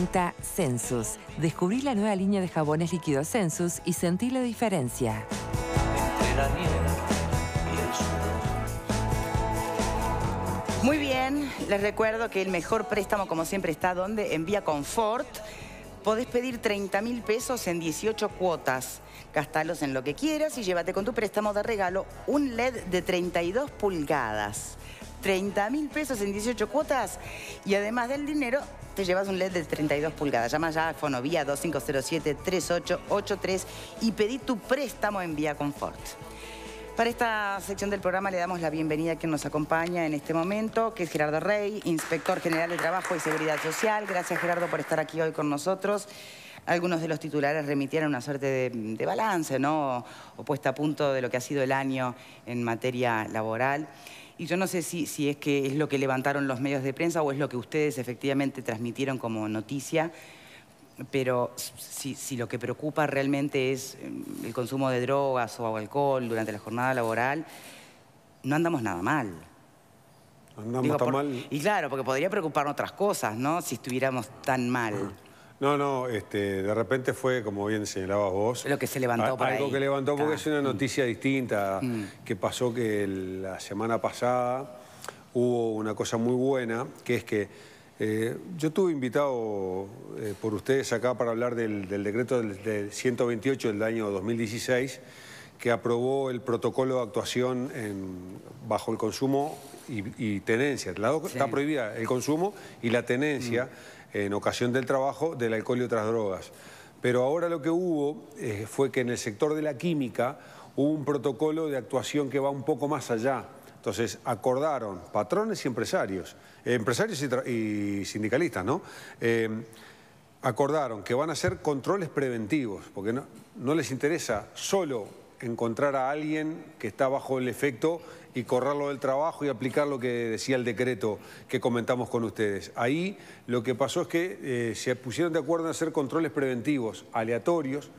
presenta Sensus. Descubrí la nueva línea de jabones líquidos Sensus y sentí la diferencia. Entre la nieve y el sudor. Muy bien, les recuerdo que el mejor préstamo, como siempre, está donde en Vía Confort. Podés pedir 30.000 pesos en 18 cuotas. Gastalos en lo que quieras y llévate con tu préstamo de regalo un LED de 32 pulgadas. 30.000 pesos en 18 cuotas y además del dinero te llevas un LED de 32 pulgadas. Llama ya a Fonovía 2507-3883 y pedí tu préstamo en Vía Confort. Para esta sección del programa le damos la bienvenida a quien nos acompaña en este momento, que es Gerardo Rey, Inspector General de Trabajo y Seguridad Social. Gracias, Gerardo, por estar aquí hoy con nosotros. Algunos de los titulares remitieron una suerte de balance, ¿no? O puesta a punto de lo que ha sido el año en materia laboral. Y yo no sé si es que es lo que levantaron los medios de prensa o es lo que ustedes efectivamente transmitieron como noticia, pero si lo que preocupa realmente es el consumo de drogas o alcohol durante la jornada laboral, no andamos nada mal. Andamos tan mal. Y claro, porque podría preocuparnos otras cosas, ¿no? Si estuviéramos tan mal. No, de repente fue, como bien señalabas vos... Lo que se levantó por ahí. Algo que levantó porque es una noticia distinta, que pasó que la semana pasada hubo una cosa muy buena, que es que yo estuve invitado por ustedes acá para hablar del decreto del 128 del año 2016, que aprobó el protocolo de actuación bajo el consumo y tenencia. Está prohibida el consumo y la tenencia en ocasión del trabajo del alcohol y otras drogas. Pero ahora lo que hubo fue que en el sector de la química hubo un protocolo de actuación que va un poco más allá. Entonces acordaron patrones y empresarios, y sindicalistas, ¿no? Acordaron que van a hacer controles preventivos, porque no les interesa solo encontrar a alguien que está bajo el efecto y correrlo del trabajo y aplicar lo que decía el decreto que comentamos con ustedes. Ahí lo que pasó es que se pusieron de acuerdo en hacer controles preventivos aleatorios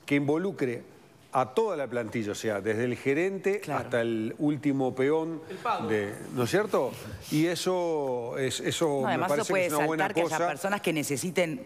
que involucre a toda la plantilla, o sea, desde el gerente hasta el último peón, ¿no es cierto? Y eso me parece que es una buena cosa. Que haya personas que necesiten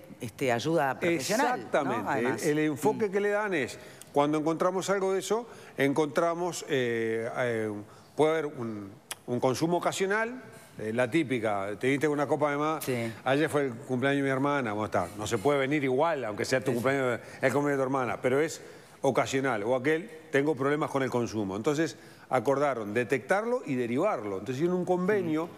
ayuda profesional. Exactamente. ¿No? El enfoque que le dan es, cuando encontramos algo de eso, encontramos, puede haber un consumo ocasional, la típica, te diste una copa de más, ayer fue el cumpleaños de mi hermana, ¿cómo está? No se puede venir igual, aunque sea tu cumpleaños, el cumpleaños de tu hermana, pero es ocasional, o tengo problemas con el consumo. Entonces acordaron detectarlo y derivarlo. Entonces hicieron un convenio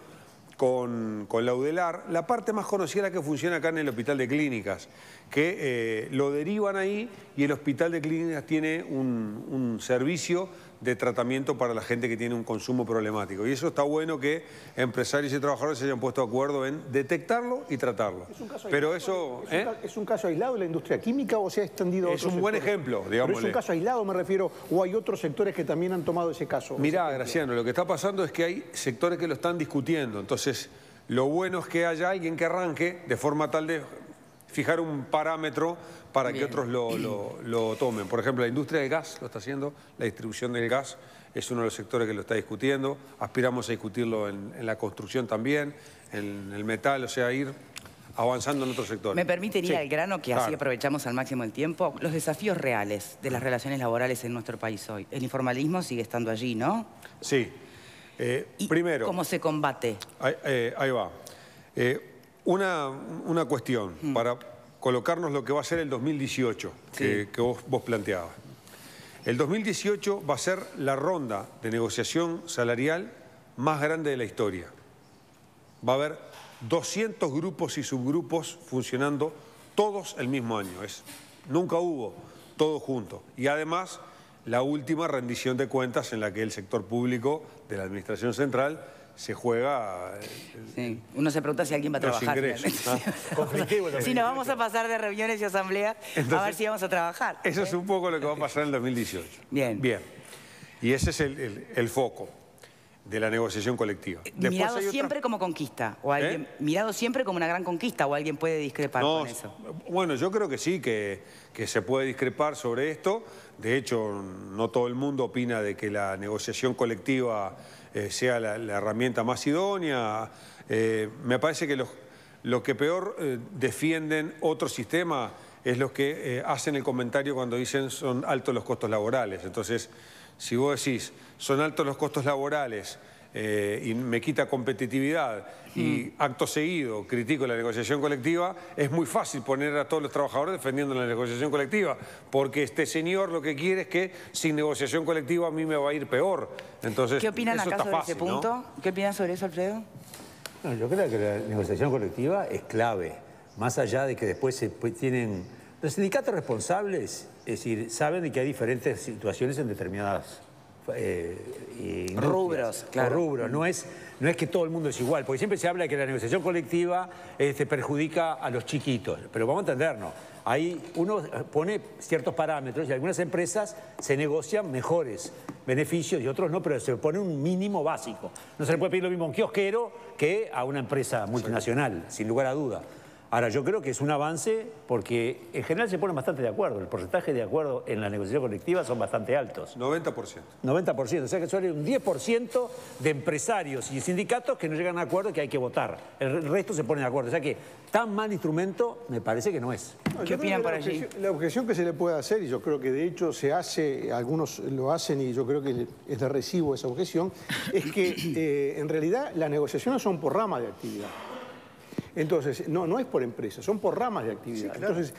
con la UDELAR, la parte más conocida la que funciona acá en el Hospital de Clínicas, que lo derivan ahí y el Hospital de Clínicas tiene un servicio de tratamiento para la gente que tiene un consumo problemático. Y eso está bueno que empresarios y trabajadores se hayan puesto de acuerdo en detectarlo y tratarlo. ¿Es un caso Pero aislado? eso... ¿Es un caso aislado en la industria química o se ha extendido a otros Es un buen sectores? ejemplo, digamos. Pero es un caso aislado, me refiero, o hay otros sectores que también han tomado ese caso. Mirá, Graciano, lo que está pasando es que hay sectores que lo están discutiendo. Entonces, lo bueno es que haya alguien que arranque de forma tal de fijar un parámetro para que otros lo tomen. Por ejemplo, la industria del gas lo está haciendo, la distribución del gas es uno de los sectores que lo está discutiendo. Aspiramos a discutirlo en la construcción también, en el metal, o sea, ir avanzando en otros sectores. ¿Me permiten ir al grano, que así aprovechamos al máximo el tiempo? Los desafíos reales de las relaciones laborales en nuestro país hoy. El informalismo sigue estando allí, ¿no? Sí. Primero... ¿Cómo se combate? Ahí va. Una cuestión para colocarnos lo que va a ser el 2018, que vos planteabas. El 2018 va a ser la ronda de negociación salarial más grande de la historia. Va a haber 200 grupos y subgrupos funcionando todos el mismo año. Nunca hubo todo junto. Y además, la última rendición de cuentas en la que el sector público de la Administración Central se juega... Uno se pregunta si alguien va a trabajar. Si nos vamos a pasar de reuniones y asambleas, entonces, a ver si vamos a trabajar. Eso es un poco lo que va a pasar en el 2018. Bien. Y ese es el foco de la negociación colectiva. Mirado siempre como conquista, o alguien, mirado siempre como una gran conquista, o alguien puede discrepar con eso. Bueno, yo creo que sí, que se puede discrepar sobre esto. De hecho, no todo el mundo opina de que la negociación colectiva sea la herramienta más idónea. Me parece que lo que peor defienden otro sistema es los que hacen el comentario cuando dicen son altos los costos laborales. Entonces, si vos decís son altos los costos laborales y me quita competitividad y acto seguido critico la negociación colectiva, es muy fácil poner a todos los trabajadores defendiendo la negociación colectiva, porque este señor lo que quiere es que sin negociación colectiva a mí me va a ir peor. Entonces, ¿qué opinan acá sobre ese punto? ¿No? ¿Qué opinan sobre eso, Alfredo? No, yo creo que la negociación colectiva es clave, más allá de que después tienen... Los sindicatos responsables, es decir, saben de que hay diferentes situaciones en determinadas rubros, claro. Rubros. No es que todo el mundo es igual, porque siempre se habla de que la negociación colectiva perjudica a los chiquitos, pero vamos a entendernos. Ahí uno pone ciertos parámetros y algunas empresas se negocian mejores beneficios y otros no, pero se pone un mínimo básico. No se le puede pedir lo mismo a un kiosquero que a una empresa multinacional, sin lugar a duda. Ahora, yo creo que es un avance porque en general se ponen bastante de acuerdo. El porcentaje de acuerdo en la negociación colectiva son bastante altos. 90%. 90%. O sea que solo hay un 10% de empresarios y sindicatos que no llegan a acuerdo y que hay que votar. El resto se pone de acuerdo. O sea que tan mal instrumento me parece que no es. ¿Qué opinan por allí? La objeción que se le puede hacer, y yo creo que de hecho se hace, algunos lo hacen y yo creo que es de recibo esa objeción, es que en realidad las negociaciones son por rama de actividad. Entonces, no es por empresa, son por ramas de actividad. Sí, claro. Entonces,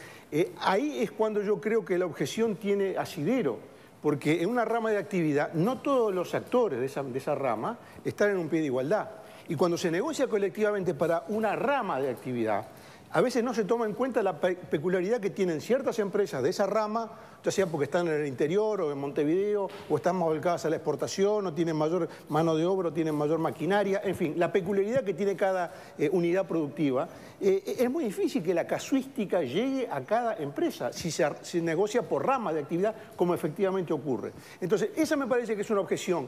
ahí es cuando yo creo que la objeción tiene asidero, porque en una rama de actividad no todos los actores de esa rama están en un pie de igualdad. Y cuando se negocia colectivamente para una rama de actividad, a veces no se toma en cuenta la peculiaridad que tienen ciertas empresas de esa rama, ya sea porque están en el interior o en Montevideo, o están más volcadas a la exportación, o tienen mayor mano de obra, o tienen mayor maquinaria, en fin, la peculiaridad que tiene cada unidad productiva. Es muy difícil que la casuística llegue a cada empresa si se negocia por rama de actividad, como efectivamente ocurre. Entonces, esa me parece que es una objeción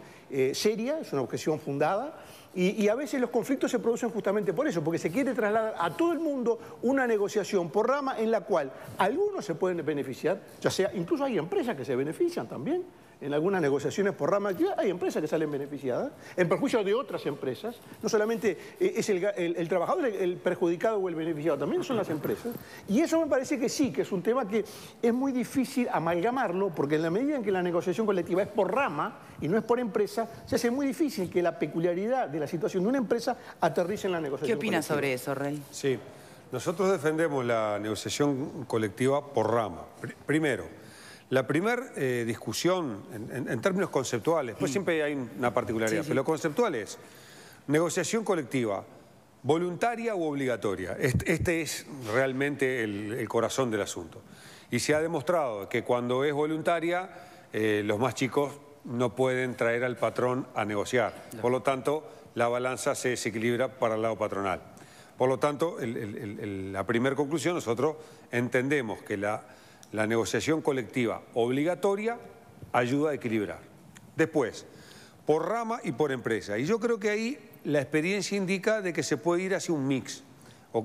seria, es una objeción fundada, y a veces los conflictos se producen justamente por eso, porque se quiere trasladar a todo el mundo una negociación por rama en la cual algunos se pueden beneficiar, ya sea, incluso hay empresas que se benefician también. En algunas negociaciones por rama de actividad hay empresas que salen beneficiadas, en perjuicio de otras empresas. No solamente es el trabajador el perjudicado o el beneficiado, también son las empresas. Y eso me parece que sí, que es un tema que es muy difícil amalgamarlo, porque en la medida en que la negociación colectiva es por rama y no es por empresa, se hace muy difícil que la peculiaridad de la situación de una empresa aterrice en la negociación colectiva. ¿Qué opinas sobre eso, Rey? Sí, nosotros defendemos la negociación colectiva por rama. Primero, la primera discusión, en términos conceptuales, pues siempre hay una particularidad, pero lo conceptual es negociación colectiva, voluntaria u obligatoria. Este es realmente el corazón del asunto. Y se ha demostrado que cuando es voluntaria, los más chicos no pueden traer al patrón a negociar. Por lo tanto, la balanza se desequilibra para el lado patronal. Por lo tanto, la primera conclusión, nosotros entendemos que la negociación colectiva obligatoria ayuda a equilibrar. Después, por rama y por empresa. Y yo creo que ahí la experiencia indica de que se puede ir hacia un mix.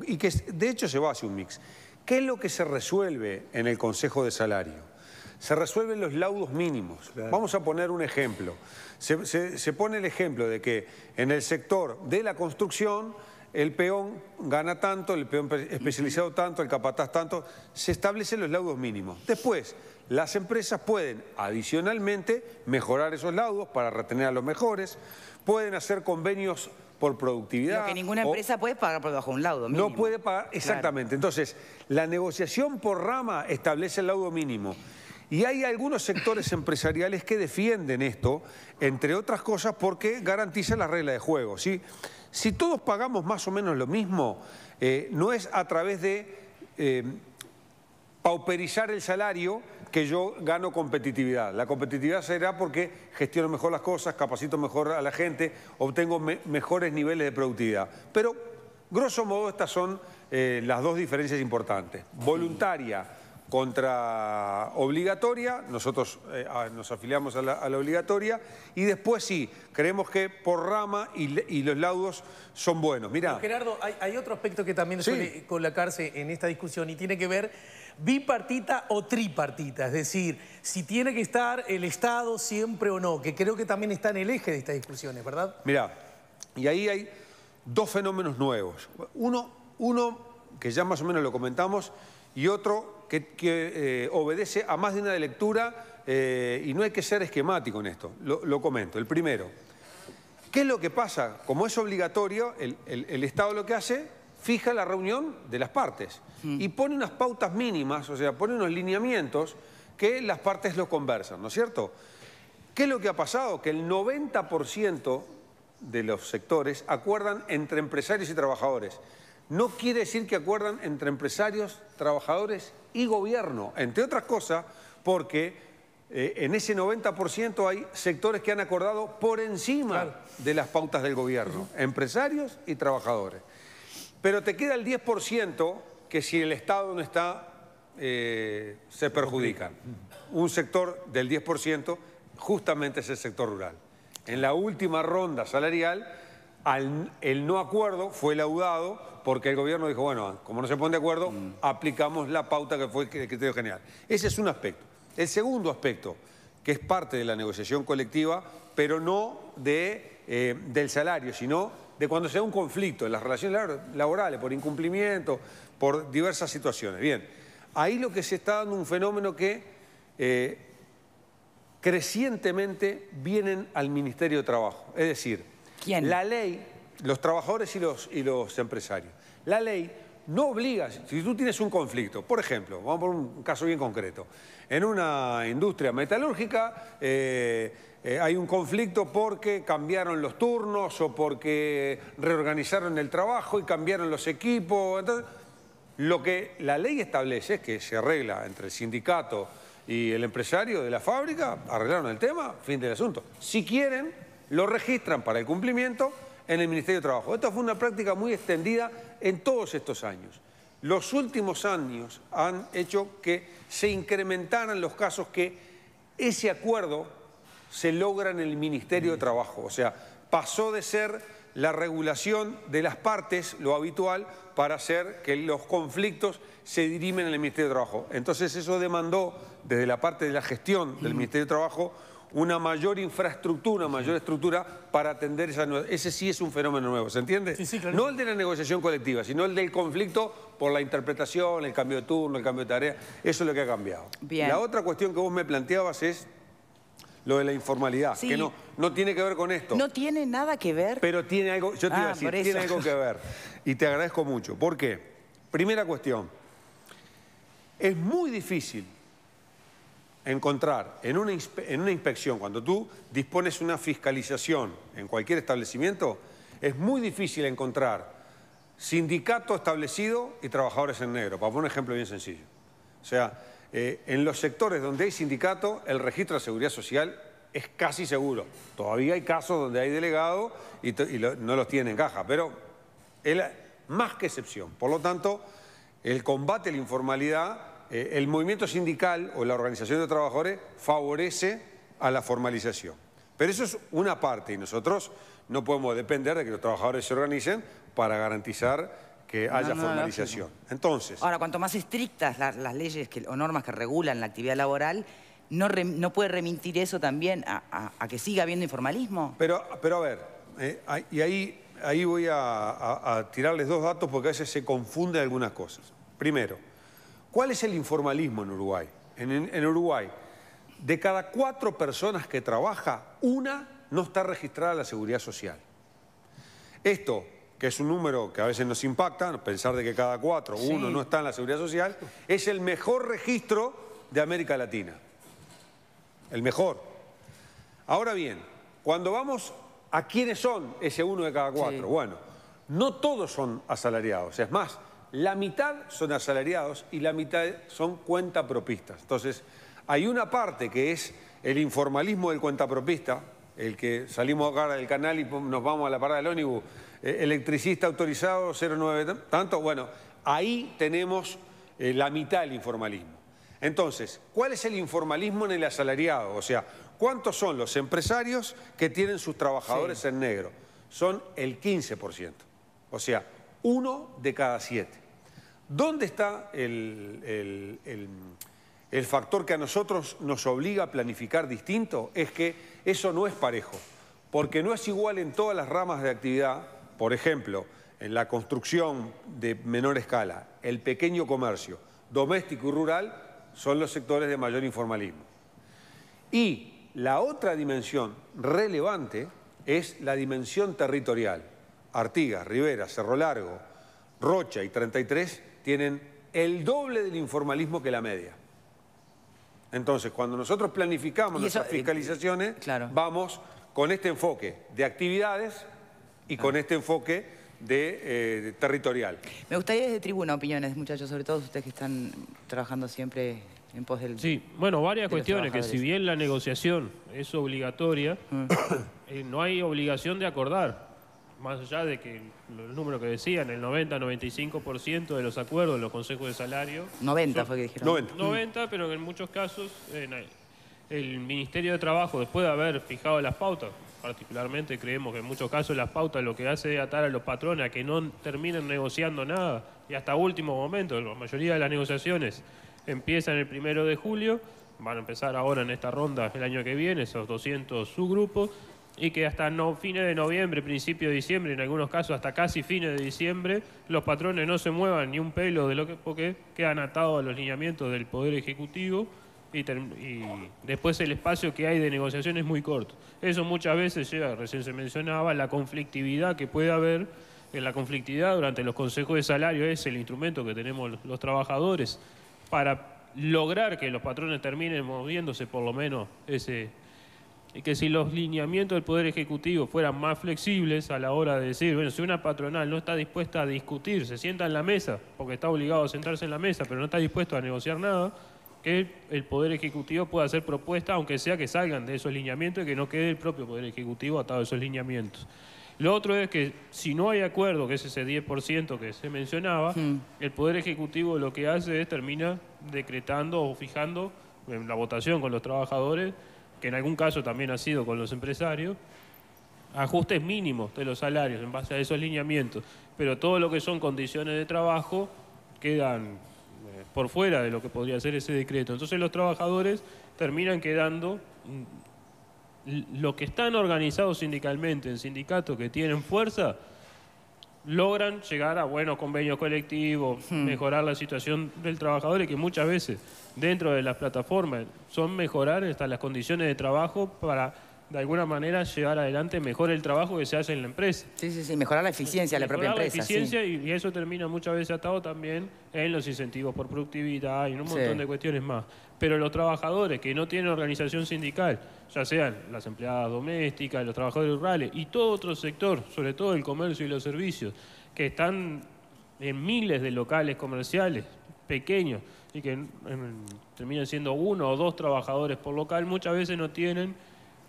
Y que de hecho se va hacia un mix. ¿Qué es lo que se resuelve en el Consejo de Salario? Se resuelven los laudos mínimos. Claro. Vamos a poner un ejemplo. Se pone el ejemplo de que en el sector de la construcción el peón gana tanto, el peón especializado tanto, el capataz tanto. Se establecen los laudos mínimos. Después, las empresas pueden adicionalmente mejorar esos laudos para retener a los mejores, pueden hacer convenios por productividad. Lo que ninguna empresa puede pagar por debajo de un laudo mínimo. No puede pagar, exactamente. Claro. Entonces, la negociación por rama establece el laudo mínimo. Y hay algunos sectores empresariales que defienden esto, entre otras cosas porque garantiza la regla de juego, ¿sí? Si todos pagamos más o menos lo mismo, no es a través de pauperizar el salario que yo gano competitividad. La competitividad será porque gestiono mejor las cosas, capacito mejor a la gente, obtengo mejores niveles de productividad. Pero, grosso modo, estas son las dos diferencias importantes. Voluntaria contra obligatoria, nosotros nos afiliamos a la obligatoria, y después sí, creemos que por rama y los laudos son buenos. Mirá. Gerardo, hay otro aspecto que también suele colocarse en esta discusión y tiene que ver bipartita o tripartita, es decir, si tiene que estar el Estado siempre o no, que creo que también está en el eje de estas discusiones, ¿verdad? Mirá, y ahí hay dos fenómenos nuevos. Uno Uno, que ya más o menos lo comentamos, y otro que obedece a más de una lectura, y no hay que ser esquemático en esto. Lo comento. El primero, ¿qué es lo que pasa? Como es obligatorio, el Estado lo que hace, fija la reunión de las partes y pone unas pautas mínimas, o sea, pone unos lineamientos que las partes lo conversan, ¿no es cierto? ¿Qué es lo que ha pasado? Que el 90% de los sectores acuerdan entre empresarios y trabajadores. No quiere decir que acuerdan entre empresarios, trabajadores y gobierno, entre otras cosas, porque en ese 90% hay sectores que han acordado por encima de las pautas del gobierno, empresarios y trabajadores. Pero te queda el 10% que si el Estado no está, se perjudican. Un sector del 10% justamente es el sector rural. En la última ronda salarial, el no acuerdo fue laudado porque el gobierno dijo, bueno, como no se ponen de acuerdo, aplicamos la pauta que fue el criterio general. Ese es un aspecto. El segundo aspecto, que es parte de la negociación colectiva, pero no del salario, sino de cuando se da un conflicto en las relaciones laborales, por incumplimiento, por diversas situaciones. Bien, ahí lo que se está dando un fenómeno que crecientemente vienen al Ministerio de Trabajo. Es decir, ¿quién? La ley, los trabajadores y los empresarios. La ley no obliga, si tú tienes un conflicto, por ejemplo, vamos por un caso bien concreto, en una industria metalúrgica hay un conflicto porque cambiaron los turnos o porque reorganizaron el trabajo y cambiaron los equipos. Entonces, lo que la ley establece es que se arregla entre el sindicato y el empresario de la fábrica, arreglaron el tema, fin del asunto. Si quieren, lo registran para el cumplimiento en el Ministerio de Trabajo. Esta fue una práctica muy extendida en todos estos años. Los últimos años han hecho que se incrementaran los casos que ese acuerdo se logra en el Ministerio de Trabajo. O sea, pasó de ser la regulación de las partes, lo habitual, para hacer que los conflictos se dirimen en el Ministerio de Trabajo. Entonces eso demandó, desde la parte de la gestión del Ministerio de Trabajo, una mayor infraestructura, una mayor estructura para atender esa nueva. Ese sí es un fenómeno nuevo, ¿se entiende? Sí, claro. No el de la negociación colectiva, sino el del conflicto por la interpretación, el cambio de turno, el cambio de tarea. Eso es lo que ha cambiado. Bien. La otra cuestión que vos me planteabas es lo de la informalidad, sí, que no tiene que ver con esto. No tiene nada que ver. Pero tiene algo, yo te iba a decir, tiene algo que ver. Y te agradezco mucho. ¿Por qué? Primera cuestión. Es muy difícil encontrar en una inspección, cuando tú dispones una fiscalización en cualquier establecimiento, es muy difícil encontrar sindicato establecido y trabajadores en negro. Para poner un ejemplo bien sencillo. O sea, en los sectores donde hay sindicato, el registro de seguridad social es casi seguro. Todavía hay casos donde hay delegado y no los tienen en caja, pero es más que excepción. Por lo tanto, el combate a la informalidad, el movimiento sindical o la organización de trabajadores favorece a la formalización. Pero eso es una parte y nosotros no podemos depender de que los trabajadores se organicen para garantizar que haya formalización. Entonces, ahora, cuanto más estrictas las leyes o normas que regulan la actividad laboral, ¿no puede remitir eso también a que siga habiendo informalismo? Pero a ver, y ahí voy a tirarles dos datos porque a veces se confunden algunas cosas. Primero, ¿cuál es el informalismo en Uruguay? En Uruguay, de cada 4 personas que trabaja, una no está registrada en la Seguridad Social. Esto, que es un número que a veces nos impacta, pensar de que cada 4, uno no está en la Seguridad Social, es el mejor registro de América Latina. El mejor. Ahora bien, cuando vamos a quiénes son ese uno de cada 4, bueno, no todos son asalariados, es más, la mitad son asalariados y la mitad son cuentapropistas. Entonces, hay una parte que es el informalismo del cuentapropista, el que salimos acá del canal y nos vamos a la parada del ómnibus, electricista autorizado, 09, tanto, bueno, ahí tenemos la mitad del informalismo. Entonces, ¿cuál es el informalismo en el asalariado? O sea, ¿cuántos son los empresarios que tienen sus trabajadores en negro? Son el 15%, o sea, 1 de cada 7. ¿Dónde está el factor que a nosotros nos obliga a planificar distinto? Es que eso no es parejo, porque no es igual en todas las ramas de actividad. Por ejemplo, en la construcción de menor escala, el pequeño comercio, doméstico y rural, son los sectores de mayor informalismo. Y la otra dimensión relevante es la dimensión territorial. Artigas, Rivera, Cerro Largo, Rocha y 33 tienen el doble del informalismo que la media. Entonces, cuando nosotros planificamos nuestras fiscalizaciones, vamos con este enfoque de actividades y con este enfoque de territorial. Me gustaría desde Tribuna opiniones, muchachos, sobre todo ustedes que están trabajando siempre en pos del... Sí, bueno, varias cuestiones, que si bien la negociación es obligatoria, no hay obligación de acordar. Más allá de que el número que decían, el 90-95% de los acuerdos en los consejos de salario... 90 fue que dijeron. 90, pero en muchos casos el Ministerio de Trabajo, después de haber fijado las pautas, particularmente creemos que en muchos casos las pautas lo que hace es atar a los patrones a que no terminen negociando nada y hasta último momento. La mayoría de las negociaciones empiezan el 1 de julio, van a empezar ahora en esta ronda el año que viene, esos 200 subgrupos, y que hasta fines de noviembre, principio de diciembre, en algunos casos hasta casi fines de diciembre, los patrones no se muevan ni un pelo de porque quedan atados a los lineamientos del Poder Ejecutivo y después el espacio que hay de negociación es muy corto. Eso muchas veces llega, recién se mencionaba, la conflictividad que puede haber. En la conflictividad durante los consejos de salario es el instrumento que tenemos los trabajadores para lograr que los patrones terminen moviéndose por lo menos y que si los lineamientos del Poder Ejecutivo fueran más flexibles a la hora de decir, bueno, si una patronal no está dispuesta a discutir, se sienta en la mesa, porque está obligado a sentarse en la mesa, pero no está dispuesto a negociar nada, que el Poder Ejecutivo pueda hacer propuestas, aunque sea que salgan de esos lineamientos y que no quede el propio Poder Ejecutivo atado a esos lineamientos. Lo otro es que si no hay acuerdo, que es ese 10% que se mencionaba, el Poder Ejecutivo lo que hace es termina decretando o fijando en la votación con los trabajadores, que en algún caso también ha sido con los empresarios, ajustes mínimos de los salarios en base a esos lineamientos, pero todo lo que son condiciones de trabajo quedan por fuera de lo que podría ser ese decreto. Entonces los trabajadores terminan quedando, los que están organizados sindicalmente en sindicatos que tienen fuerza, logran llegar a buenos convenios colectivos, mejorar la situación del trabajador y que muchas veces dentro de las plataformas son mejorar hasta las condiciones de trabajo para de alguna manera llevar adelante mejor el trabajo que se hace en la empresa. Sí, mejorar la eficiencia de la propia empresa. Mejorar la eficiencia y eso termina muchas veces atado también en los incentivos por productividad y en un montón de cuestiones más. Pero los trabajadores que no tienen organización sindical, ya sean las empleadas domésticas, los trabajadores rurales y todo otro sector, sobre todo el comercio y los servicios, que están en miles de locales comerciales pequeños y que terminan siendo 1 o 2 trabajadores por local, muchas veces no tienen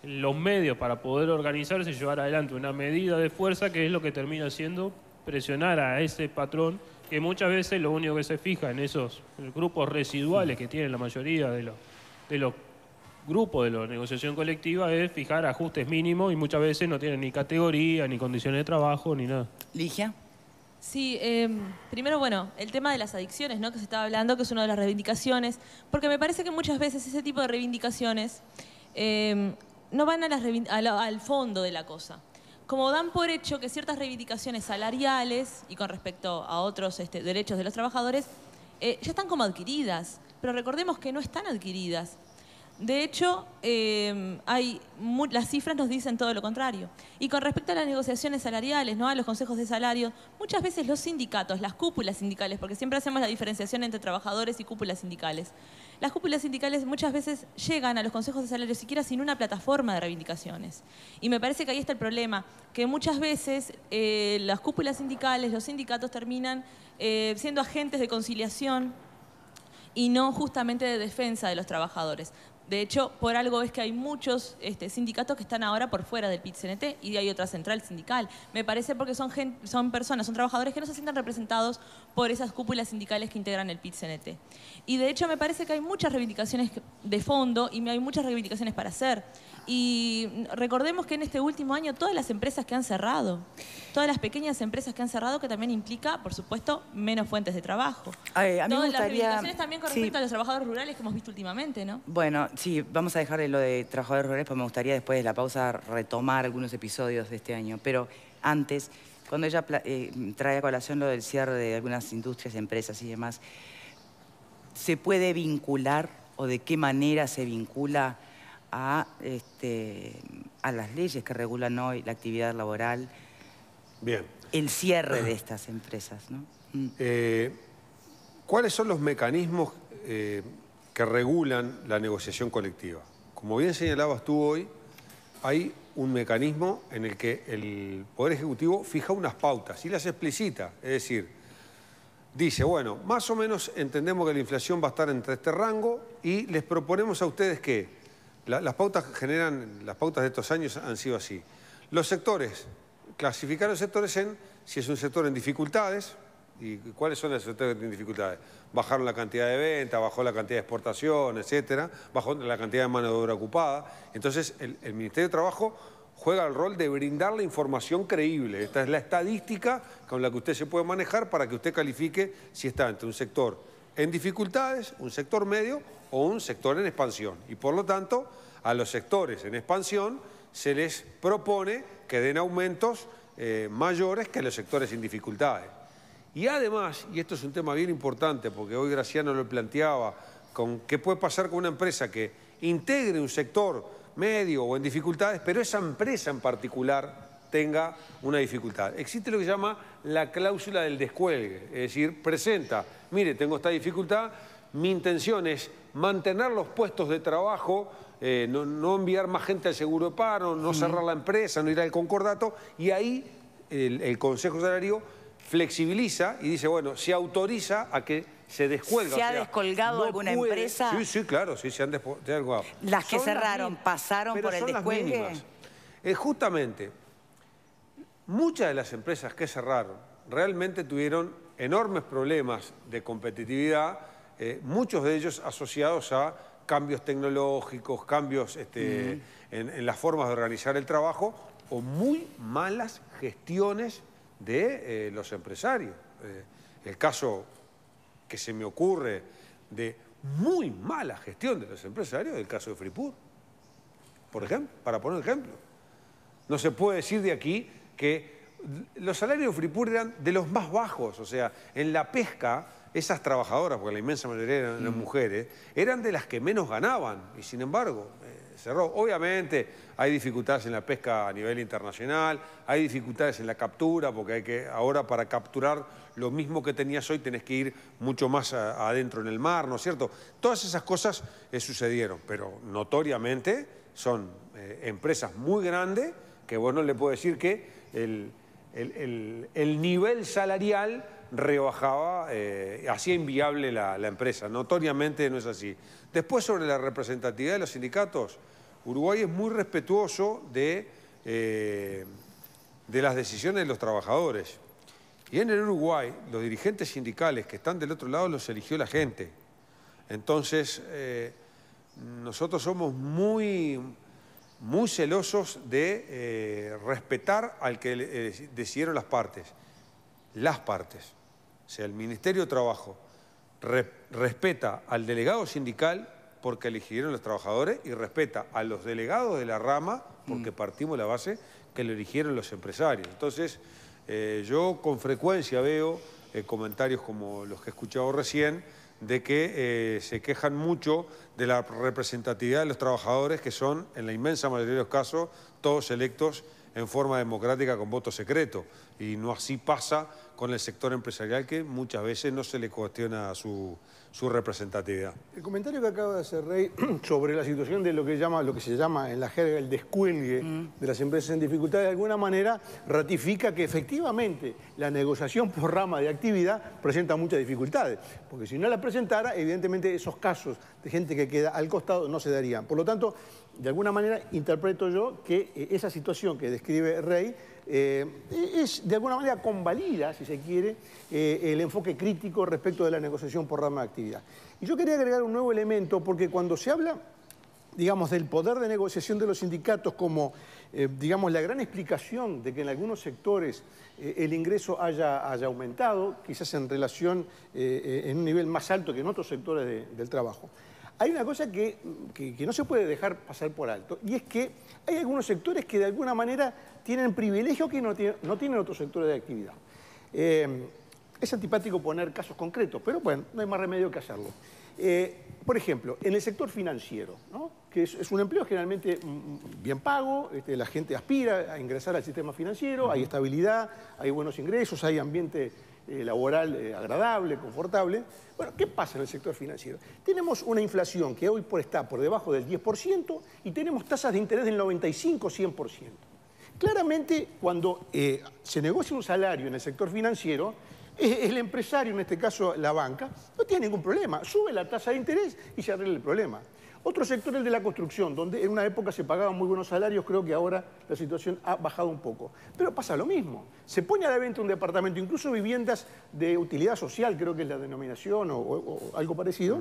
los medios para poder organizarse y llevar adelante una medida de fuerza que es lo que termina haciendo presionar a ese patrón que muchas veces lo único que se fija en esos grupos residuales que tienen la mayoría de los grupos de la negociación colectiva es fijar ajustes mínimos y muchas veces no tienen ni categoría, ni condiciones de trabajo, ni nada. ¿Ligia? Sí, primero, bueno, el tema de las adicciones, ¿no?, que se estaba hablando, que es una de las reivindicaciones, porque me parece que muchas veces ese tipo de reivindicaciones no van al fondo de la cosa. Como dan por hecho que ciertas reivindicaciones salariales y con respecto a otros derechos de los trabajadores ya están como adquiridas, pero recordemos que no están adquiridas. De hecho, las cifras nos dicen todo lo contrario. Y con respecto a las negociaciones salariales, ¿no?, a los consejos de salario, muchas veces los sindicatos, las cúpulas sindicales, porque siempre hacemos la diferenciación entre trabajadores y cúpulas sindicales, las cúpulas sindicales muchas veces llegan a los consejos de salario siquiera sin una plataforma de reivindicaciones. Y me parece que ahí está el problema, que muchas veces las cúpulas sindicales, los sindicatos terminan siendo agentes de conciliación y no justamente de defensa de los trabajadores. De hecho, por algo es que hay muchos sindicatos que están ahora por fuera del PIT-CNT y hay otra central sindical. Me parece porque son personas, son trabajadores que no se sienten representados por esas cúpulas sindicales que integran el PIT-CNT. Y de hecho me parece que hay muchas reivindicaciones de fondo y hay muchas reivindicaciones para hacer. Y recordemos que en este último año todas las empresas que han cerrado, todas las pequeñas empresas que han cerrado, que también implica, por supuesto, menos fuentes de trabajo. A mí me todas gustaría... las reivindicaciones también con respecto a los trabajadores rurales que hemos visto últimamente, ¿no? Bueno, sí, vamos a dejar lo de trabajadores rurales, porque me gustaría después de la pausa retomar algunos episodios de este año. Pero antes, cuando ella trae a colación lo del cierre de algunas industrias, empresas y demás, ¿se puede vincular o de qué manera se vincula a las leyes que regulan hoy la actividad laboral? Bien. El cierre de estas empresas, ¿no? ¿Cuáles son los mecanismos que regulan la negociación colectiva? Como bien señalabas tú hoy, hay un mecanismo en el que el Poder Ejecutivo fija unas pautas y las explicita. Es decir, dice, bueno, más o menos entendemos que la inflación va a estar entre este rango y les proponemos a ustedes que las pautas de estos años han sido así. Los sectores, clasificar los sectores en si es un sector en dificultades. ¿Y cuáles son los sectores en dificultades? Bajaron la cantidad de ventas, bajó la cantidad de exportación, etcétera, bajó la cantidad de mano de obra ocupada. Entonces, el Ministerio de Trabajo juega el rol de brindar la información creíble. Esta es la estadística con la que usted se puede manejar para que usted califique si está entre un sector en dificultades, un sector medio o un sector en expansión. Y por lo tanto, a los sectores en expansión se les propone que den aumentos mayores que a los sectores en dificultades. Y además, y esto es un tema bien importante, porque hoy Graciano lo planteaba, con qué puede pasar con una empresa que integre un sector medio o en dificultades, pero esa empresa en particular tenga una dificultad. Existe lo que se llama la cláusula del descuelgue, es decir, presenta, mire, tengo esta dificultad, mi intención es mantener los puestos de trabajo, no enviar más gente al seguro de paro, no cerrar la empresa, no ir al concordato, y ahí el Consejo Salario flexibiliza y dice, bueno, se autoriza a que se descuelga. ¿Se ha descolgado alguna empresa? Sí, claro, sí, se han descolgado. ¿Las que cerraron pasaron por el descuelgue? Justamente, muchas de las empresas que cerraron realmente tuvieron enormes problemas de competitividad, muchos de ellos asociados a cambios tecnológicos, cambios en las formas de organizar el trabajo o muy malas gestiones de los empresarios. El caso que se me ocurre de muy mala gestión de los empresarios es el caso de Fripur, por ejemplo, para poner un ejemplo. No se puede decir de aquí que los salarios de Fripur eran de los más bajos, o sea, en la pesca, esas trabajadoras, porque la inmensa mayoría eran mujeres, eran de las que menos ganaban, y sin embargo, cerró. Obviamente hay dificultades en la pesca a nivel internacional, hay dificultades en la captura, porque hay que, ahora para capturar lo mismo que tenías hoy tenés que ir mucho más adentro en el mar, ¿no es cierto? Todas esas cosas sucedieron, pero notoriamente son empresas muy grandes que vos no le puedo decir que el nivel salarial rebajaba, hacía inviable la empresa. Notoriamente no es así. Después, sobre la representatividad de los sindicatos, Uruguay es muy respetuoso de las decisiones de los trabajadores. Y en el Uruguay, los dirigentes sindicales que están del otro lado los eligió la gente. Entonces, nosotros somos muy celosos de respetar al que decidieron las partes. Las partes. O sea, el Ministerio de Trabajo respeta al delegado sindical porque eligieron los trabajadores y respeta a los delegados de la rama porque partimos de la base que lo eligieron los empresarios. Entonces, yo con frecuencia veo comentarios como los que he escuchado recién de que se quejan mucho de la representatividad de los trabajadores que son, en la inmensa mayoría de los casos, todos electos en forma democrática con voto secreto. Y no así pasa con el sector empresarial, que muchas veces no se le cuestiona su representatividad. El comentario que acaba de hacer Rey sobre la situación de lo que se llama en la jerga el descuelgue de las empresas en dificultad, de alguna manera ratifica que efectivamente la negociación por rama de actividad presenta muchas dificultades, porque si no la presentara, evidentemente esos casos de gente que queda al costado no se darían. Por lo tanto, de alguna manera interpreto yo que esa situación que describe Rey es de alguna manera convalida, si se quiere, el enfoque crítico respecto de la negociación por rama de actividad. Y yo quería agregar un nuevo elemento, porque cuando se habla, digamos, del poder de negociación de los sindicatos como, digamos, la gran explicación de que en algunos sectores el ingreso haya aumentado, quizás en relación, en un nivel más alto que en otros sectores del trabajo. Hay una cosa que no se puede dejar pasar por alto, y es que hay algunos sectores que de alguna manera tienen privilegio que no tienen otros sectores de actividad. Es antipático poner casos concretos, pero bueno, no hay más remedio que hacerlo. Por ejemplo, en el sector financiero, ¿no? Que es un empleo generalmente bien pago, la gente aspira a ingresar al sistema financiero, hay estabilidad, hay buenos ingresos, hay ambiente laboral agradable, confortable. Bueno, ¿qué pasa en el sector financiero? Tenemos una inflación que hoy está por debajo del 10% y tenemos tasas de interés del 95-100%. Claramente, cuando se negocia un salario en el sector financiero, el empresario, en este caso la banca, no tiene ningún problema. Sube la tasa de interés y se arregla el problema. Otro sector es el de la construcción, donde en una época se pagaban muy buenos salarios, creo que ahora la situación ha bajado un poco. Pero pasa lo mismo. Se pone a la venta un departamento, incluso viviendas de utilidad social, creo que es la denominación o algo parecido,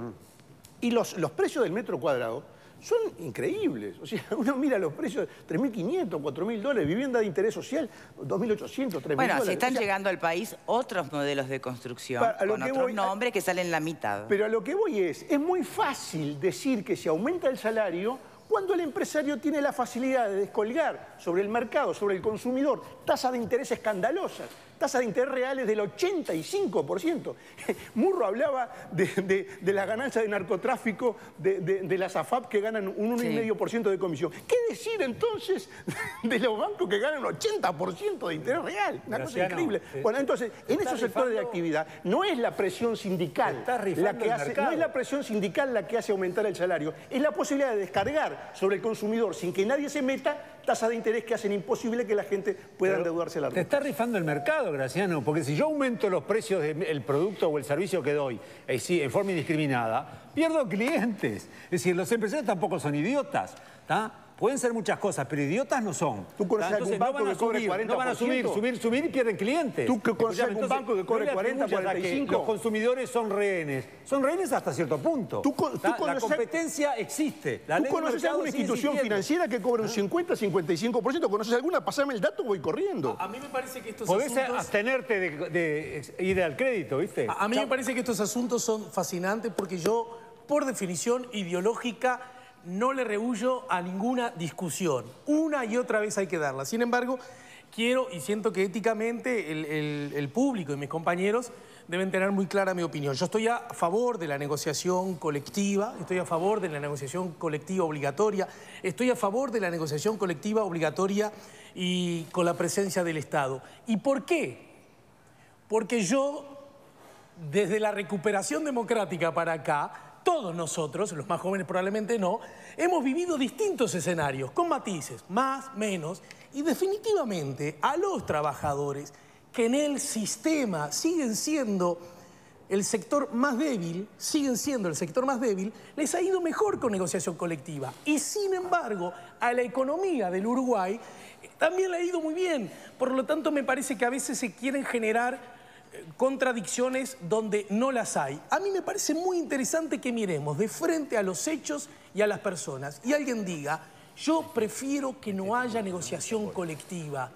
y los precios del metro cuadrado son increíbles. O sea, uno mira los precios, 3.500, 4.000 dólares, vivienda de interés social, 2.800, 3.000 bueno, dólares. se están llegando al país otros modelos de construcción con otros nombres que salen la mitad. Pero a lo que voy es muy fácil decir que se aumenta el salario cuando el empresario tiene la facilidad de descolgar sobre el mercado, sobre el consumidor, tasas de interés escandalosas, tasas de interés reales del 85%. Murro hablaba de la ganancia de narcotráfico de las AFAP que ganan un 1,5% de comisión. ¿Qué decir entonces de los bancos que ganan un 80% de interés real? Una cosa increíble. Bueno, entonces, en esos sectores de actividad no es la presión sindical la que hace, no es la presión sindical la que hace aumentar el salario, es la posibilidad de descargar sobre el consumidor sin que nadie se meta tasas de interés que hacen imposible que la gente pueda endeudarse a la ruta. Te está rifando el mercado, Graciano, porque si yo aumento los precios del producto o el servicio que doy en forma indiscriminada, pierdo clientes. Es decir, los empresarios tampoco son idiotas, ¿tá? Pueden ser muchas cosas, pero idiotas no son. ¿Tú conoces algún banco que cobre 40%? No van a subir y pierden clientes. ¿Tú conoces algún banco que cobre 40, 45? Los consumidores son rehenes. Son rehenes hasta cierto punto. La competencia existe. ¿Tú conoces alguna institución financiera que cobre un 50, 55%? ¿Conoces alguna? Pásame el dato, voy corriendo. A mí me parece que estos Podés asuntos... abstenerte de ir al crédito, ¿viste? A mí me parece que estos asuntos son fascinantes porque yo, por definición ideológica, no le rehuyo a ninguna discusión. Una y otra vez hay que darla. Sin embargo, quiero y siento que éticamente el público y mis compañeros deben tener muy clara mi opinión. Yo estoy a favor de la negociación colectiva, estoy a favor de la negociación colectiva obligatoria, estoy a favor de la negociación colectiva obligatoria y con la presencia del Estado. ¿Y por qué? Porque yo, desde la recuperación democrática para acá, todos nosotros, los más jóvenes probablemente no, hemos vivido distintos escenarios, con matices, más, menos, y definitivamente a los trabajadores que en el sistema siguen siendo el sector más débil, les ha ido mejor con negociación colectiva. Y sin embargo, a la economía del Uruguay también le ha ido muy bien. Por lo tanto, me parece que a veces se quieren generar contradicciones donde no las hay. A mí me parece muy interesante que miremos de frente a los hechos y a las personas y alguien diga, yo prefiero que no haya negociación colectiva.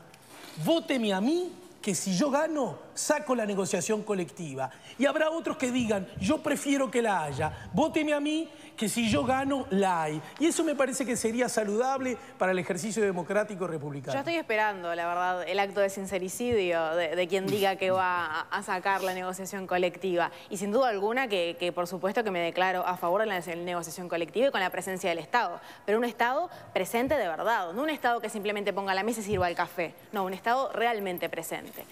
Vóteme a mí, que si yo gano, saco la negociación colectiva. Y habrá otros que digan, yo prefiero que la haya. Vóteme a mí, que si yo gano, la hay. Y eso me parece que sería saludable para el ejercicio democrático republicano. Yo estoy esperando, la verdad, el acto de sincericidio de quien diga que va a sacar la negociación colectiva. Y sin duda alguna que por supuesto que me declaro a favor de la negociación colectiva y con la presencia del Estado. Pero un Estado presente de verdad, no un Estado que simplemente ponga la mesa y sirva el café. No, un Estado realmente presente.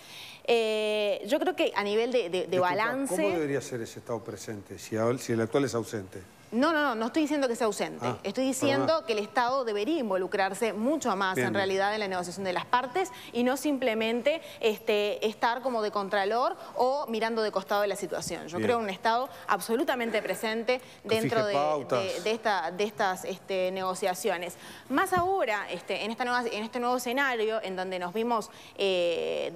Yo creo que a nivel de balance... ¿Cómo debería ser ese Estado presente si el actual es ausente? No estoy diciendo que sea ausente. Estoy diciendo que el Estado debería involucrarse mucho más en realidad en la negociación de las partes y no simplemente estar como de contralor o mirando de costado de la situación. Yo creo un Estado absolutamente presente dentro de estas negociaciones. Más ahora, en este nuevo escenario en donde nos vimos,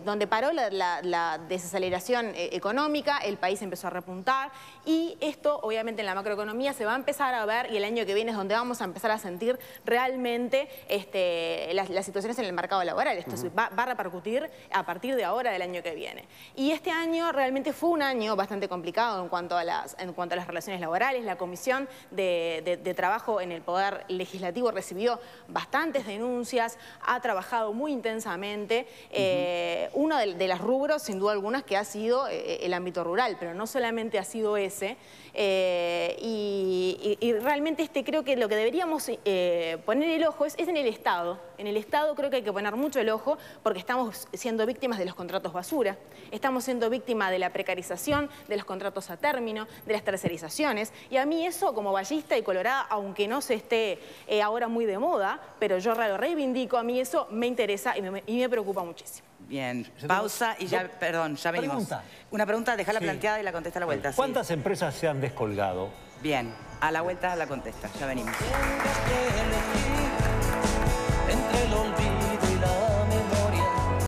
donde paró la desaceleración económica, el país empezó a repuntar y esto obviamente en la macroeconomía se va va a empezar a ver, y el año que viene es donde vamos a empezar a sentir realmente las situaciones en el mercado laboral. Esto va a repercutir a partir de ahora del año que viene. Y este año realmente fue un año bastante complicado en cuanto a las relaciones laborales. La Comisión de Trabajo en el Poder Legislativo recibió bastantes denuncias, ha trabajado muy intensamente. Uno de los rubros, sin duda alguna, que ha sido el ámbito rural, pero no solamente ha sido ese. Y realmente creo que lo que deberíamos poner el ojo es en el Estado. En el Estado creo que hay que poner mucho el ojo porque estamos siendo víctimas de los contratos basura, estamos siendo víctimas de la precarización, de los contratos a término, de las tercerizaciones. Y a mí eso, como vallista y colorada, aunque no se esté ahora muy de moda, pero yo lo reivindico, a mí eso me interesa y me preocupa muchísimo. Bien, pausa y ya, perdón, ya venimos. Pregunta. Una pregunta, déjala planteada y la contesta a la vuelta. ¿Cuántas empresas se han descolgado? Bien, a la vuelta la contesta, ya venimos.